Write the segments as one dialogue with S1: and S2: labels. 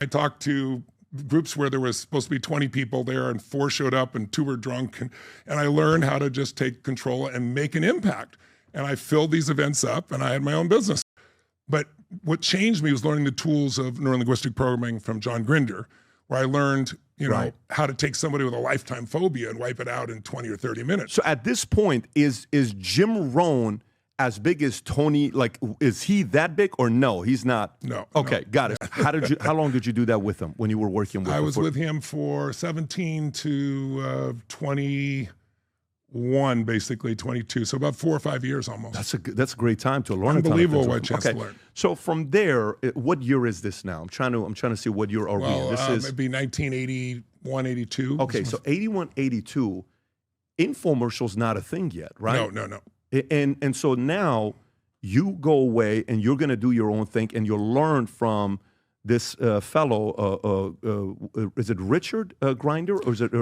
S1: I talked to groups where there was supposed to be 20 people there and 4 showed up and 2 were drunk. And I learned how to just take control and make an impact. And I filled these events up and I had my own business. But what changed me was learning the tools of neuro-linguistic programming from John Grinder, where I learned, how to take somebody with a lifetime phobia and wipe it out in 20 or 30 minutes.
S2: So at this point, is Jim Rohn as big as Tony? Like, is he that big or no? He's not.
S1: No.
S2: Okay, got it. How long did you do that with him when you were working with him?
S1: I was with him for 17 to 21, basically 22. So about 4 or 5 years almost.
S2: That's a great time to learn.
S1: Unbelievable what chance to learn.
S2: So from there, what year is this now? I'm trying to see what year are we in.
S1: This is it'd be 1981, 82.
S2: Okay, so 81, 82, infomercial's not a thing yet, right?
S1: No.
S2: And so now you go away and you're going to do your own thing and you'll learn from this fellow. Is it Richard Grinder or is it?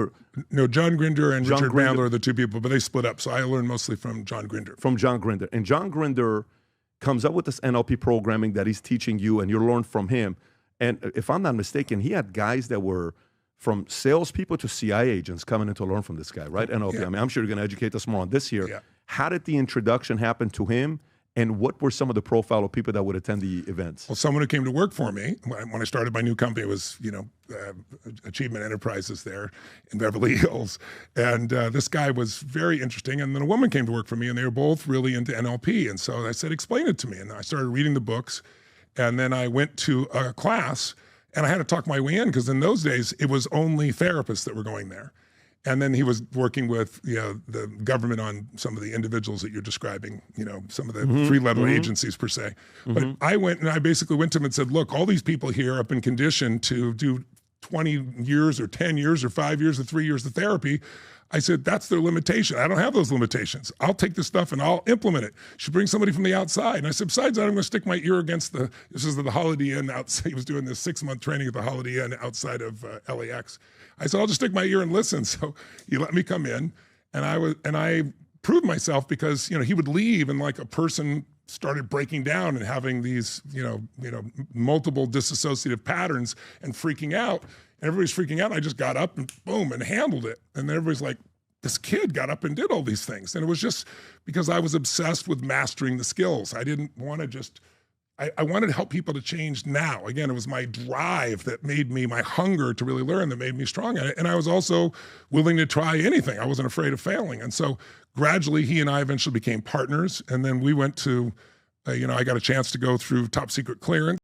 S1: No, John Grinder and Richard Bandler are the 2 people, but they split up. So I learned mostly from John Grinder.
S2: From John Grinder. And John Grinder comes up with this NLP programming that he's teaching you and you learn from him. And if I'm not mistaken, he had guys that were from salespeople to CIA agents coming in to learn from this guy, right? NLP.
S1: Yeah.
S2: I mean, I'm sure you're going to educate us more on this here.
S1: Yeah.
S2: How did the introduction happen to him? And what were some of the profile of people that would attend the events?
S1: Well, someone who came to work for me when I started my new company was, Achievement Enterprises there in Beverly Hills. And this guy was very interesting. And then a woman came to work for me and they were both really into NLP. And so I said, explain it to me. And I started reading the books. And then I went to a class and I had to talk my way in because in those days, it was only therapists that were going there. And then he was working with the government on some of the individuals that you're describing, some of the 3-letter agencies per se. But I went and I basically went to him and said, look, all these people here have been conditioned to do 20 years or 10 years or 5 years or 3 years of therapy. I said, that's their limitation. I don't have those limitations. I'll take this stuff and I'll implement it. You should bring somebody from the outside. And I said, besides that, I'm going to stick my ear against this is the Holiday Inn outside. He was doing this 6-month training at the Holiday Inn outside of LAX. I said, I'll just stick my ear and listen. So he let me come in and I proved myself because, he would leave and like a person started breaking down and having these, multiple dissociative patterns and freaking out. And everybody's freaking out. And I just got up and boom, and handled it. And then everybody's like, this kid got up and did all these things. And it was just because I was obsessed with mastering the skills. I didn't want to just, I wanted to help people to change now. Again, it was my drive that made me, my hunger to really learn that made me strong at it. And I was also willing to try anything. I wasn't afraid of failing. And so gradually he and I eventually became partners. And then we went to, I got a chance to go through top secret clearance.